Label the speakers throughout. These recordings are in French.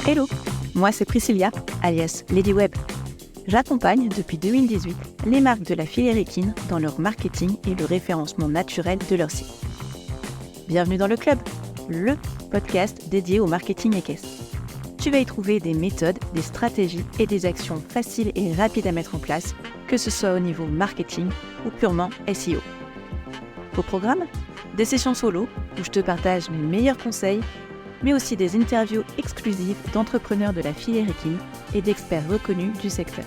Speaker 1: Hello, moi c'est Priscilla, alias Lady Web. J'accompagne depuis 2018 les marques de la filière équine dans leur marketing et le référencement naturel de leur site. Bienvenue dans le club, le podcast dédié au marketing équestre. Tu vas y trouver des méthodes, des stratégies et des actions faciles et rapides à mettre en place, que ce soit au niveau marketing ou purement SEO. Au programme, des sessions solo où je te partage mes meilleurs conseils, mais aussi des interviews exclusives d'entrepreneurs de la filière équine et d'experts reconnus du secteur.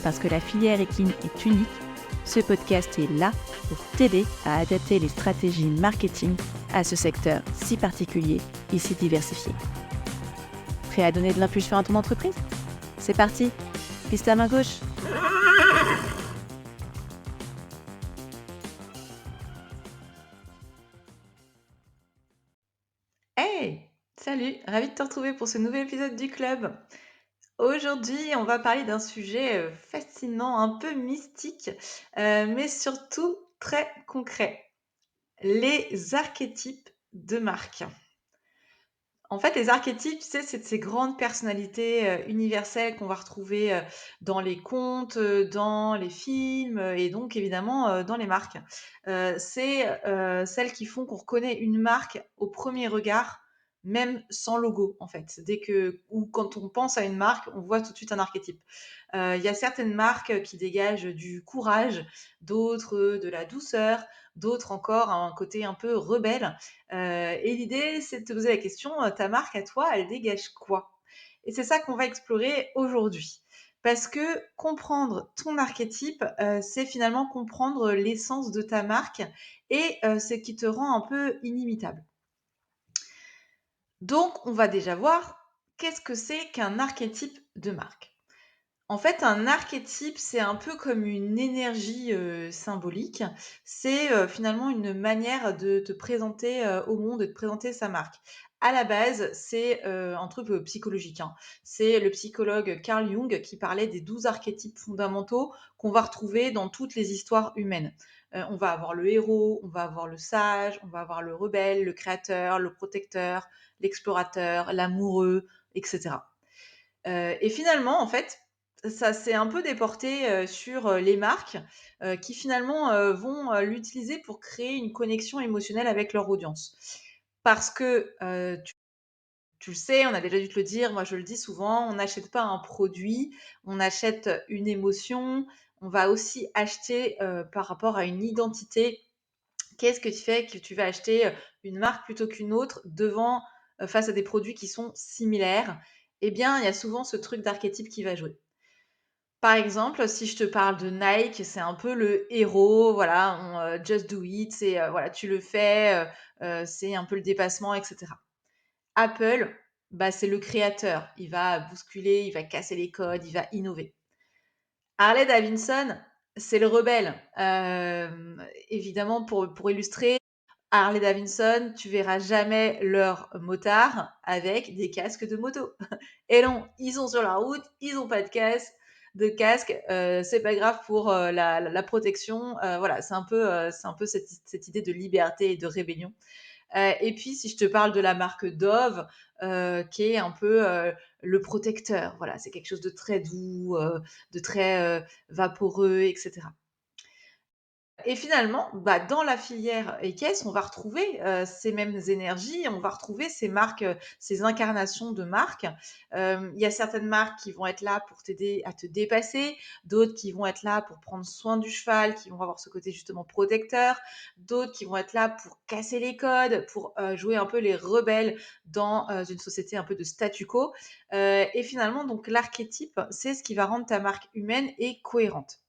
Speaker 1: Parce que la filière équine est unique, ce podcast est là pour t'aider à adapter les stratégies marketing à ce secteur si particulier et si diversifié. Prêt à donner de l'impulsion à ton entreprise ? C'est parti, piste à main gauche. Hey, salut, ravi de te retrouver pour ce nouvel épisode du club. Aujourd'hui, on va parler d'un sujet fascinant, un peu mystique, mais surtout très concret. Les archétypes de marque. En fait, les archétypes, tu sais, c'est de ces grandes personnalités universelles qu'on va retrouver dans les contes, dans les films et donc évidemment dans les marques. C'est celles qui font qu'on reconnaît une marque au premier regard, même sans logo en fait. Ou quand on pense à une marque, on voit tout de suite un archétype. Il y a certaines marques qui dégagent du courage, d'autres de la douceur, d'autres encore un côté un peu rebelle. Et l'idée, c'est de te poser la question, ta marque à toi, elle dégage quoi? Et c'est ça qu'on va explorer aujourd'hui. Parce que comprendre ton archétype, c'est finalement comprendre l'essence de ta marque et ce qui te rend un peu inimitable. Donc, on va déjà voir qu'est-ce que c'est qu'un archétype de marque. En fait, un archétype, c'est un peu comme une énergie, symbolique. C'est, finalement une manière de te présenter, au monde, de te présenter sa marque. À la base, c'est, un truc, psychologique, hein. C'est le psychologue Carl Jung qui parlait des 12 archétypes fondamentaux qu'on va retrouver dans toutes les histoires humaines. On va avoir le héros, on va avoir le sage, on va avoir le rebelle, le créateur, le protecteur, l'explorateur, l'amoureux et cetera. Et finalement, en fait, ça s'est un peu déporté, sur, les marques, qui finalement, vont, l'utiliser pour créer une connexion émotionnelle avec leur audience. Parce que, tu le sais, on a déjà dû te le dire, moi je le dis souvent, on n'achète pas un produit, on achète une émotion. On va aussi acheter, par rapport à une identité. Qu'est-ce que tu fais que tu vas acheter, une marque plutôt qu'une autre face à des produits qui sont similaires? Eh bien, il y a souvent ce truc d'archétype qui va jouer. Par exemple, si je te parle de Nike, c'est un peu le héros, voilà, just do it, c'est, voilà, tu le fais, c'est un peu le dépassement et cetera. Apple, bah, c'est le créateur. Il va bousculer, il va casser les codes, il va innover. Harley Davidson, c'est le rebelle. Évidemment, pour illustrer, Harley Davidson, tu verras jamais leurs motards avec des casques de moto. Et non, ils sont sur la route, ils ont pas de casque, c'est pas grave pour la protection. Voilà, c'est un peu cette idée de liberté et de rébellion. Et puis, si je te parle de la marque Dove, qui est un peu le protecteur. Voilà, c'est quelque chose de très doux, de très vaporeux, etc. Et finalement, bah, dans la filière équestre, on va retrouver, ces mêmes énergies, on va retrouver ces marques, ces incarnations de marques. Il y a certaines marques qui vont être là pour t'aider à te dépasser, d'autres qui vont être là pour prendre soin du cheval, qui vont avoir ce côté justement protecteur, d'autres qui vont être là pour casser les codes, pour, jouer un peu les rebelles dans, une société un peu de statu quo. Et finalement donc l'archétype, c'est ce qui va rendre ta marque humaine et cohérente.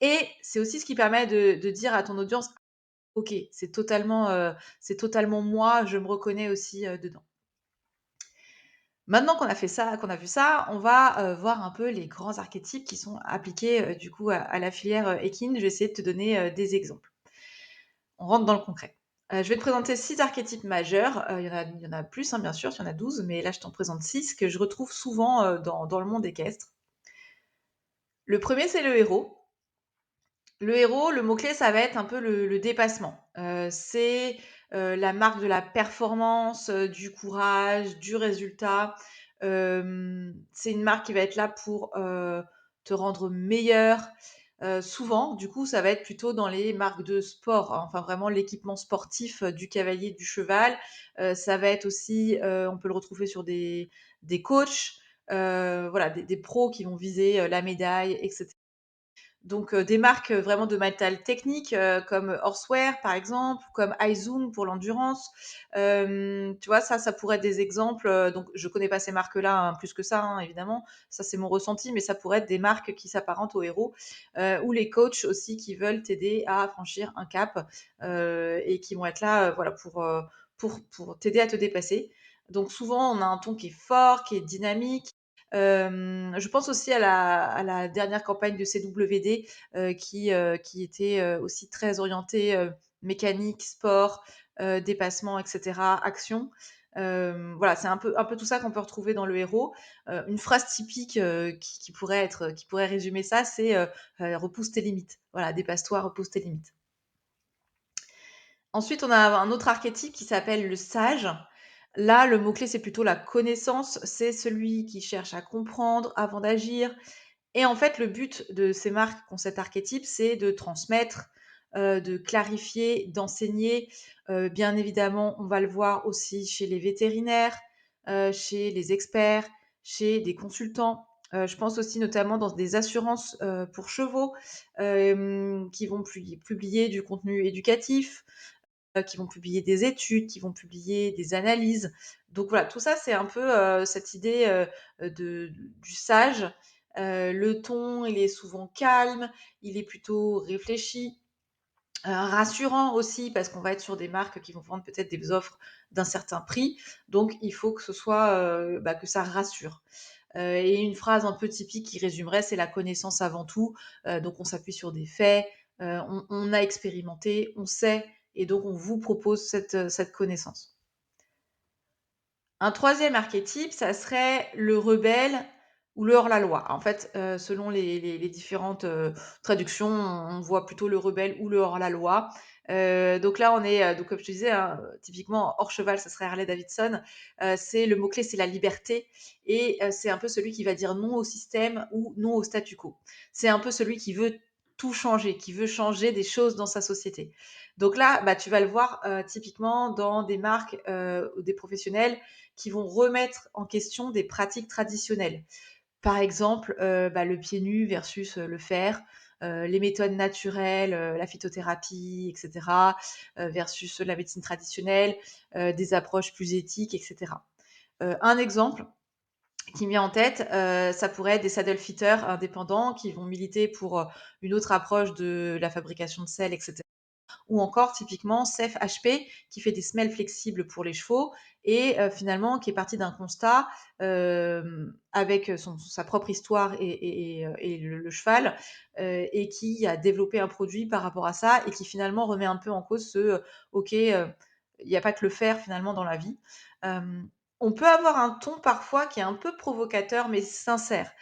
Speaker 1: Et c'est aussi ce qui permet de dire à ton audience: «OK, c'est totalement moi, je me reconnais aussi, dedans». Maintenant qu'on a fait ça, qu'on a vu ça, on va, voir un peu les grands archétypes qui sont appliqués, du coup à la filière, équine. Je vais essayer de te donner, des exemples. On rentre dans le concret. Je vais te présenter 6 archétypes majeurs, il y en a plus, hein, bien sûr, il y en a 12, mais là je t'en présente 6 que je retrouve souvent, dans le monde équestre. Le premier, c'est le héros. Le héros, le mot-clé, ça va être un peu le dépassement. C'est, la marque de la performance, du courage, du résultat. C'est une marque qui va être là pour, te rendre meilleur. Souvent, du coup, ça va être plutôt dans les marques de sport, hein, enfin vraiment l'équipement sportif, du cavalier, du cheval. Ça va être aussi, on peut le retrouver sur des coachs, voilà, des pros qui vont viser, la médaille et cetera. Donc, des marques, vraiment de matériel technique, comme Horseware, par exemple, comme iZoom pour l'endurance. Tu vois, ça pourrait être des exemples, donc je connais pas ces marques-là, hein, plus que ça, hein, évidemment. Ça, c'est mon ressenti, mais ça pourrait être des marques qui s'apparentent aux héros, ou les coachs aussi qui veulent t'aider à franchir un cap, et qui vont être là, voilà, pour t'aider à te dépasser. Donc souvent, on a un ton qui est fort, qui est dynamique. Je pense aussi à la dernière campagne de CWD, qui était, aussi très orientée, mécanique, sport, dépassement et cetera, action. Voilà, c'est un peu tout ça qu'on peut retrouver dans le héros. Une phrase typique, qui pourrait résumer ça, c'est, «Repousse tes limites». Voilà, «Dépasse-toi, repousse tes limites». Ensuite, on a un autre archétype qui s'appelle le sage. Là, le mot-clé, c'est plutôt la connaissance. C'est celui qui cherche à comprendre avant d'agir. Et en fait, le but de ces marques qui ont cet archétype, c'est de transmettre, de clarifier, d'enseigner. Bien évidemment, on va le voir aussi chez les vétérinaires, chez les experts, chez des consultants. Je pense aussi notamment dans des assurances, pour chevaux, qui vont publier du contenu éducatif, qui vont publier des études, qui vont publier des analyses. Donc voilà, tout ça, c'est un peu, cette idée, du sage. Le ton, il est souvent calme, il est plutôt réfléchi, rassurant aussi parce qu'on va être sur des marques qui vont vendre peut-être des offres d'un certain prix. Donc il faut que ce soit, que ça rassure. Et une phrase un peu typique qui résumerait, c'est la connaissance avant tout. Donc on s'appuie sur des faits, on a expérimenté, on sait, et donc on vous propose cette connaissance. Un troisième archétype, ça serait le rebelle ou le hors-la-loi. En fait, selon les différentes traductions, on voit plutôt le rebelle ou le hors-la-loi. Donc là, on est, donc comme je te disais, hein, typiquement hors cheval, ça serait Harley Davidson. C'est le mot-clé, c'est la liberté, et c'est un peu celui qui va dire non au système ou non au statu quo. C'est un peu celui qui veut tout changer, qui veut changer des choses dans sa société. Donc là, bah, tu vas le voir typiquement dans des marques ou des professionnels qui vont remettre en question des pratiques traditionnelles. Par exemple, le pied nu versus le fer, les méthodes naturelles, la phytothérapie, et cetera, versus la médecine traditionnelle, des approches plus éthiques, et cetera. Un exemple qui me vient en tête, ça pourrait être des saddle fitters indépendants qui vont militer pour, une autre approche de la fabrication de selle, et cetera, ou encore typiquement Cef HP qui fait des semelles flexibles pour les chevaux, et finalement qui est parti d'un constat, avec sa propre histoire et le cheval, et qui a développé un produit par rapport à ça, et qui finalement remet un peu en cause OK, il n'y a pas que le faire finalement dans la vie. On peut avoir un ton parfois qui est un peu provocateur mais sincère,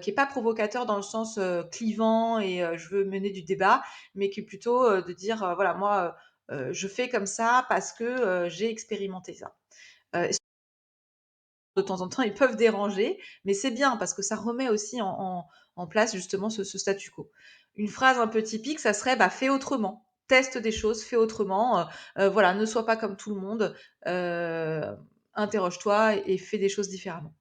Speaker 1: qui est pas provocateur dans le sens, clivant et je veux mener du débat, mais qui est plutôt, de dire, voilà, moi, je fais comme ça parce que, j'ai expérimenté ça. De temps en temps, ils peuvent déranger, mais c'est bien parce que ça remet aussi en place justement ce statu quo. Une phrase un peu typique, ça serait, bah: «Fais autrement, teste des choses, fais autrement, voilà, ne sois pas comme tout le monde, heu, interroge-toi et fais des choses différemment».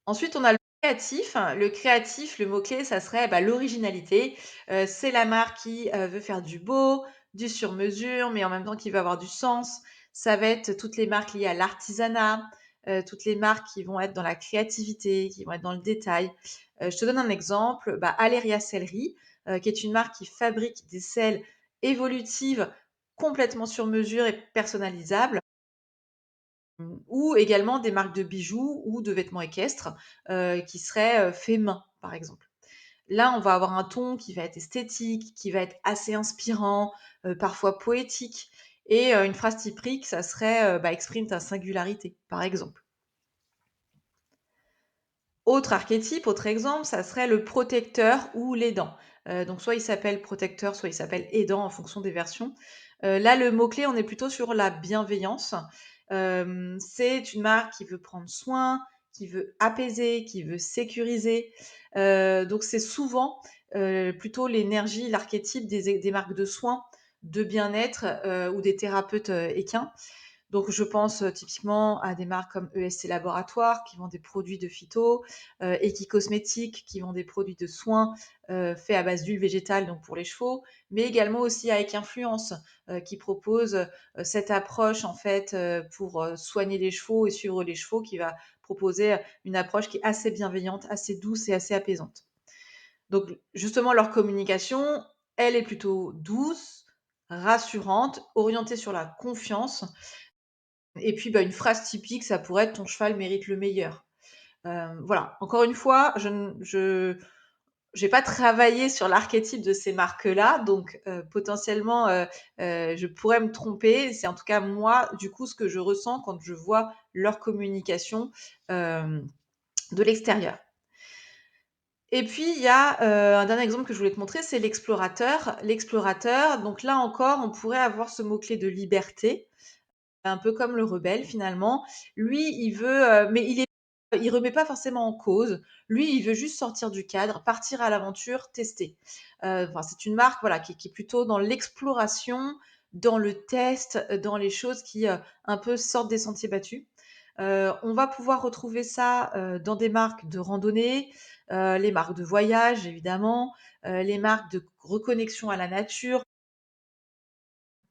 Speaker 1: Ensuite, on a le créatif. Le créatif, le mot-clé, ça serait, bah, l'originalité. C'est la marque qui, veut faire du beau, du sur-mesure, mais en même temps qui veut avoir du sens. Ça va être toutes les marques liées à l'artisanat, toutes les marques qui vont être dans la créativité, qui vont être dans le détail. Je te donne un exemple, bah, Aleria Sellerie, qui est une marque qui fabrique des selles évolutives complètement sur mesure et personnalisables. Ou également des marques de bijoux ou de vêtements équestres, qui seraient, faits main, par exemple. Là, on va avoir un ton qui va être esthétique, qui va être assez inspirant, parfois poétique, et une phrase typique, ça serait, «Exprime ta singularité», par exemple. Autre archétype, autre exemple, ça serait le protecteur ou l'aidant. Donc soit il s'appelle protecteur, soit il s'appelle aidant en fonction des versions. Là, le mot-clé, on est plutôt sur la bienveillance. C'est une marque qui veut prendre soin, qui veut apaiser, qui veut sécuriser. Donc c'est souvent, plutôt l'énergie, l'archétype des marques de soins, de bien-être, ou des thérapeutes, équins. Donc je pense, typiquement à des marques comme ESC Laboratoire qui vendent des produits de phyto, Equicosmétiques qui vendent des produits de soins, faits à base d'huile végétale, donc pour les chevaux, mais également aussi avec Influence, qui propose, cette approche en fait, pour, soigner les chevaux et suivre les chevaux, qui va proposer, une approche qui est assez bienveillante, assez douce et assez apaisante. Donc justement leur communication, elle est plutôt douce, rassurante, orientée sur la confiance et puis, bah, une phrase typique, ça pourrait être: «Ton cheval mérite le meilleur». Voilà, encore une fois, je n je j'ai pas travaillé sur l'archétype de ces marques-là, donc potentiellement, je pourrais me tromper. C'est en tout cas moi, du coup, ce que je ressens quand je vois leur communication, hem, de l'extérieur. Et puis il y a, un dernier exemple que je voulais te montrer, c'est l'explorateur. L'explorateur, donc là encore, on pourrait avoir ce mot-clé de liberté. Un peu comme le rebelle finalement. Lui, il veut, mais il remet pas forcément en cause. Lui, il veut juste sortir du cadre, partir à l'aventure, tester. Enfin, c'est une marque, voilà, qui est plutôt dans l'exploration, dans le test, dans les choses qui, un peu sortent des sentiers battus. On va pouvoir retrouver ça, dans des marques de randonnée, les marques de voyage évidemment, les marques de reconnexion à la nature.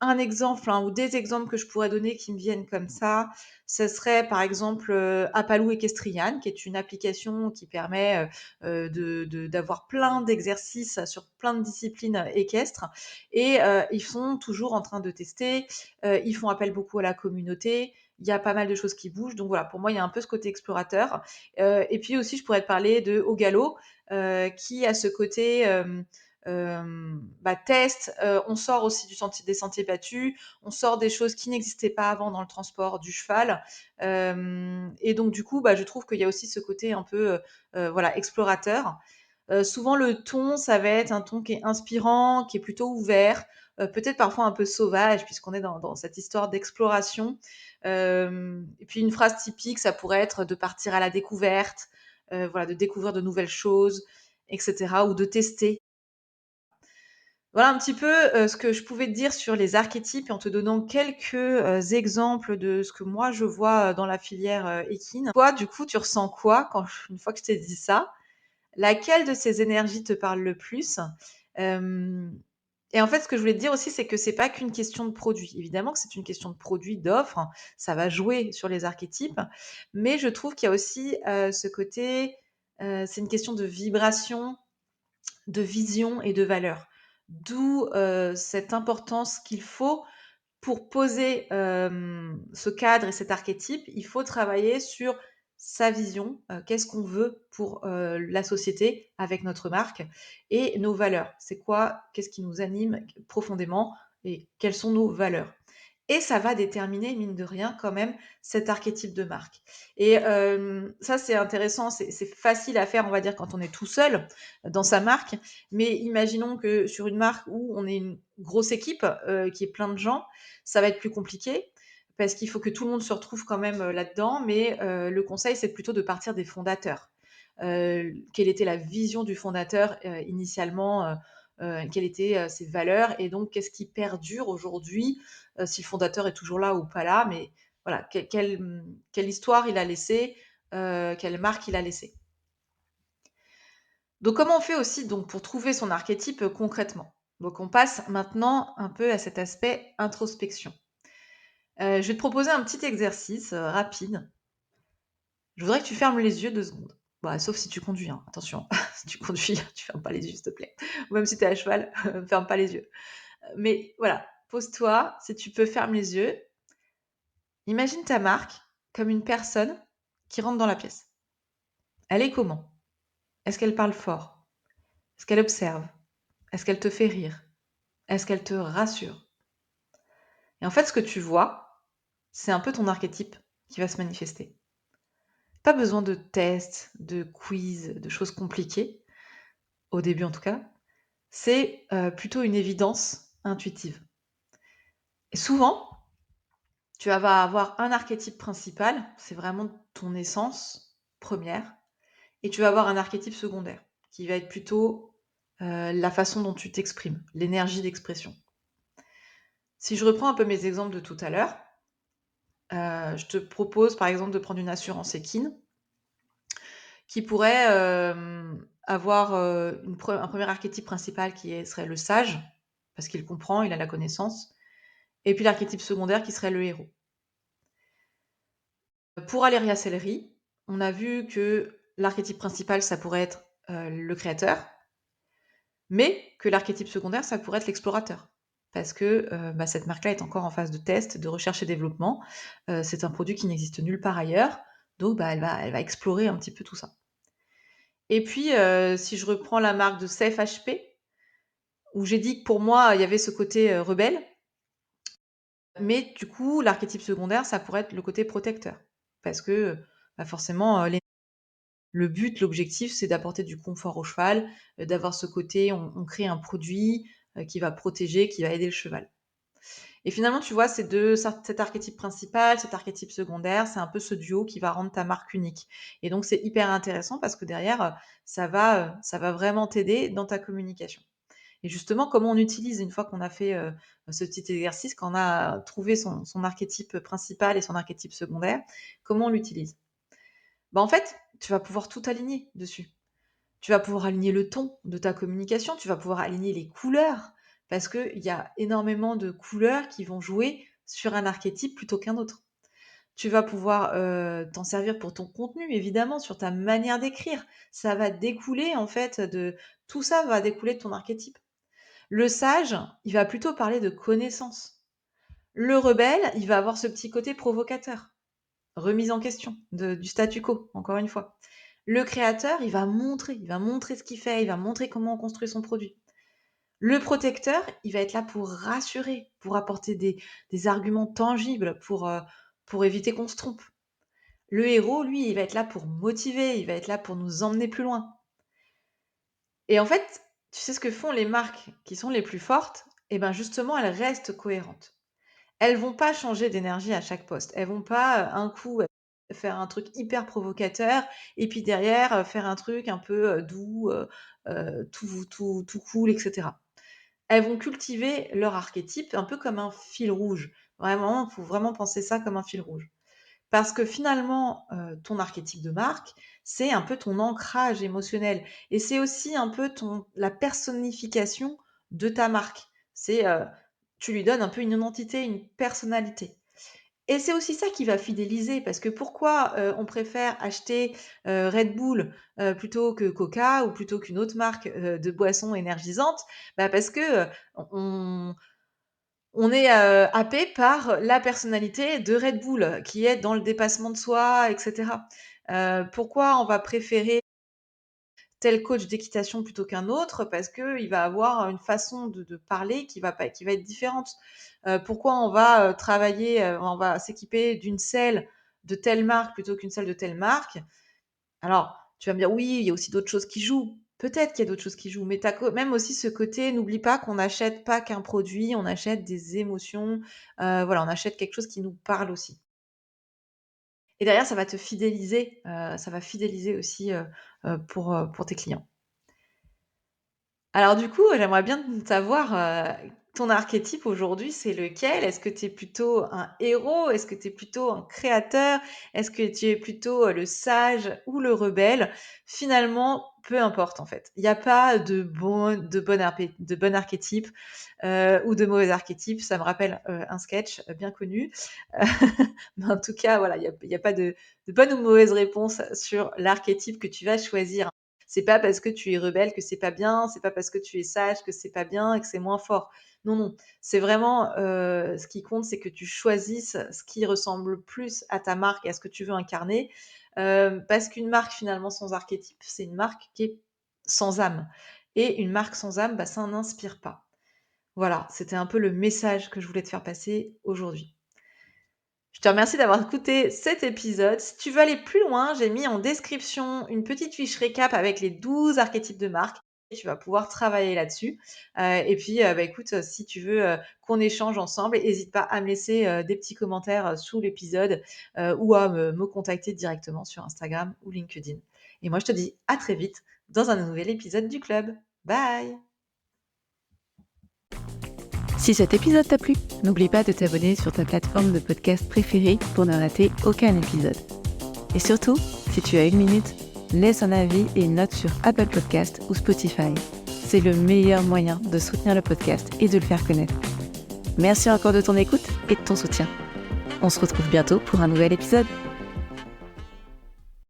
Speaker 1: Un exemple, hein, ou des exemples que je pourrais donner qui me viennent comme ça, ce serait par exemple, Apaloo Equestrian, qui est une application qui permet, d'avoir plein d'exercices sur plein de disciplines, équestres et ils sont toujours en train de tester, ils font appel beaucoup à la communauté. Il y a pas mal de choses qui bougent, donc voilà, pour moi, il y a un peu ce côté explorateur, et puis aussi je pourrais te parler de Au Galop, qui a ce côté, bah, test, on sort aussi des sentiers battus, on sort des choses qui n'existaient pas avant dans le transport du cheval. Et donc du coup, bah, je trouve qu'il y a aussi ce côté un peu, voilà, explorateur. Souvent le ton, ça va être un ton qui est inspirant, qui est plutôt ouvert, peut-être parfois un peu sauvage puisqu'on est dans cette histoire d'exploration. Et puis une phrase typique, ça pourrait être de partir à la découverte, voilà, de découvrir de nouvelles choses et cetera ou de tester. Voilà un petit peu, ce que je pouvais te dire sur les archétypes et en te donnant quelques, exemples de ce que moi je vois, dans la filière, équine. Toi, du coup, tu ressens quoi une fois que je t'ai dit ça? Laquelle de ces énergies te parle le plus? Hem Et en fait, ce que je voulais te dire aussi, c'est que c'est pas qu'une question de produit. Évidemment que c'est une question de produit, d'offre, ça va jouer sur les archétypes, mais je trouve qu'il y a aussi, ce côté, c'est une question de vibration, de vision et de valeur. D'où, cette importance qu'il faut pour poser, ce cadre et cet archétype, il faut travailler sur sa vision, qu'est-ce qu'on veut pour, la société avec notre marque et nos valeurs. C'est quoi? Qu'est-ce qui nous anime profondément et quelles sont nos valeurs? Et ça va déterminer, mine de rien, quand même, cet archétype de marque. Et ça, c'est intéressant, c'est facile à faire, on va dire, quand on est tout seul dans sa marque. Mais imaginons que sur une marque où on est une grosse équipe, qui est plein de gens, ça va être plus compliqué parce qu'il faut que tout le monde se retrouve quand même, là-dedans. Mais le conseil, c'est plutôt de partir des fondateurs. Quelle était la vision du fondateur, initialement, quelles étaient, ses valeurs et donc qu'est-ce qui perdure aujourd'hui, si le fondateur est toujours là ou pas là, mais voilà, quelle histoire il a laissée, quelle marque il a laissée. Donc comment on fait aussi donc pour trouver son archétype, concrètement? Donc on passe maintenant un peu à cet aspect introspection. Je vais te proposer un petit exercice, rapide. Je voudrais que tu fermes les yeux 2 secondes. Bah, sauf si tu conduis, hein, attention. Si tu conduis, tu fermes pas les yeux, s'il te plaît. Ou même si tu es à cheval, ferme pas les yeux. Mais voilà, pose-toi, si tu peux, ferme les yeux. Imagine ta marque comme une personne qui rentre dans la pièce. Elle est comment? Est-ce qu'elle parle fort? Est-ce qu'elle observe? Est-ce qu'elle te fait rire? Est-ce qu'elle te rassure? Et en fait, ce que tu vois, c'est un peu ton archétype qui va se manifester. Pas besoin de tests, de quiz, de choses compliquées, au début en tout cas. C'est, plutôt une évidence intuitive. Et souvent, tu vas avoir un archétype principal, c'est vraiment ton essence première, et tu vas avoir un archétype secondaire, qui va être plutôt, la façon dont tu t'exprimes, l'énergie d'expression. Si je reprends un peu mes exemples de tout à l'heure, je te propose par exemple de prendre une assurance équine qui pourrait, avoir, un premier archétype principal serait le sage, parce qu'il comprend, il a la connaissance, et puis l'archétype secondaire qui serait le héros. Pour Aléria Sellerie, on a vu que l'archétype principal, ça pourrait être, le créateur, mais que l'archétype secondaire, ça pourrait être l'explorateur. Parce que, cette marque-là est encore en phase de test, de recherche et développement. C'est un produit qui n'existe nulle part ailleurs, donc elle va explorer un petit peu tout ça. Et puis, si je reprends la marque de Safe HP, où j'ai dit que pour moi, il y avait ce côté, rebelle, mais du coup, l'archétype secondaire, ça pourrait être le côté protecteur. Parce que, forcément, le but, l'objectif, c'est d'apporter du confort au cheval, d'avoir ce côté, on crée un produit, qui va protéger, qui va aider le cheval. Et finalement, tu vois, cet archétype principal, cet archétype secondaire, c'est un peu ce duo qui va rendre ta marque unique. Et donc, c'est hyper intéressant parce que derrière, ça va vraiment t'aider dans ta communication. Et justement, comment on utilise une fois qu'on a fait, ce petit exercice, qu'on a trouvé son archétype principal et son archétype secondaire, comment on l'utilise? En fait, tu vas pouvoir tout aligner dessus. Tu vas pouvoir aligner le ton de ta communication, tu vas pouvoir aligner les couleurs, parce qu'il y a énormément de couleurs qui vont jouer sur un archétype plutôt qu'un autre. Tu vas pouvoir, t'en servir pour ton contenu, évidemment, sur ta manière d'écrire. Ça va découler, en fait, de tout ça va découler de ton archétype. Le sage, il va plutôt parler de connaissance. Le rebelle, il va avoir ce petit côté provocateur, remise en question du statu quo, encore une fois. Le créateur, il va montrer ce qu'il fait, il va montrer comment on construit son produit. Le protecteur, il va être là pour rassurer, pour apporter des arguments tangibles, pour éviter qu'on se trompe. Le héros, lui, il va être là pour motiver, il va être là pour nous emmener plus loin. Et en fait, tu sais ce que font les marques qui sont les plus fortes? Eh ben justement, elles restent cohérentes. Elles vont pas changer d'énergie à chaque poste. Elles vont pas, un coup, faire un truc hyper provocateur et puis derrière, faire un truc un peu, doux, tout cool et cetera. Elles vont cultiver leur archétype un peu comme un fil rouge. Vraiment, il faut vraiment penser ça comme un fil rouge. Parce que finalement, ton archétype de marque, c'est un peu ton ancrage émotionnel et c'est aussi un peu la personnification de ta marque. Tu lui donnes un peu une identité, une personnalité et c'est aussi ça qui va fidéliser parce que pourquoi, on préfère acheter, Red Bull, plutôt que Coca ou plutôt qu'une autre marque, de boissons énergisantes? Parce que, on on est, happé par la personnalité de Red Bull, qui est dans le dépassement de soi et cetera. Pourquoi on va préférer tel coach d'équitation plutôt qu'un autre? Parce qu'il va avoir une façon de parler qui va être différente. Pourquoi on va, travailler, on va s'équiper d'une selle de telle marque plutôt qu'une selle de telle marque? Alors, tu vas me dire: «Oui, il y a aussi d'autres choses qui jouent». Peut-être qu'il y a d'autres choses qui jouent, mais tu as quand même aussi ce côté, n'oublie pas qu'on n'achète pas qu'un produit, on achète des émotions, voilà, on achète quelque chose qui nous parle aussi. Et derrière, ça va fidéliser aussi, pour tes clients. Alors du coup, j'aimerais bien savoir, ton archétype aujourd'hui, c'est lequel? Est-ce que tu es plutôt un héros? Est-ce que tu es plutôt un créateur? Est-ce que tu es plutôt, le sage ou le rebelle? Finalement, peu importe en fait. Il y a pas de bon archétype, ou de mauvais archétype. Ça me rappelle, un sketch, bien connu. Heu, mais en tout cas, voilà, il y a pas de bonne ou mauvaise réponse sur l'archétype que tu vas choisir. C'est pas parce que tu es rebelle que c'est pas bien, c'est pas parce que tu es sage que c'est pas bien et que c'est moins fort. Non, non, c'est vraiment, ce qui compte, c'est que tu choisisses ce qui ressemble plus à ta marque et à ce que tu veux incarner, parce qu'une marque finalement sans archétype, c'est une marque qui est sans âme et une marque sans âme, ça n'inspire pas. Voilà, c'était un peu le message que je voulais te faire passer aujourd'hui. Je te remercie d'avoir écouté cet épisode. Si tu veux aller plus loin, j'ai mis en description une petite fiche récap avec les 12 archétypes de marque. Et tu vas pouvoir travailler là-dessus. Et puis, écoute, si tu veux qu'on échange ensemble, n'hésite pas à me laisser des petits commentaires sous l'épisode ou à me contacter directement sur Instagram ou LinkedIn. Et moi, je te dis à très vite dans un nouvel épisode du club. Bye!
Speaker 2: Si cet épisode t'a plu, n'oublie pas de t'abonner sur ta plateforme de podcast préférée pour ne rater aucun épisode. Et surtout, si tu as 1 minute, laisse un avis et une note sur Apple Podcast ou Spotify. C'est le meilleur moyen de soutenir le podcast et de le faire connaître. Merci encore de ton écoute et de ton soutien. On se retrouve bientôt pour un nouvel épisode.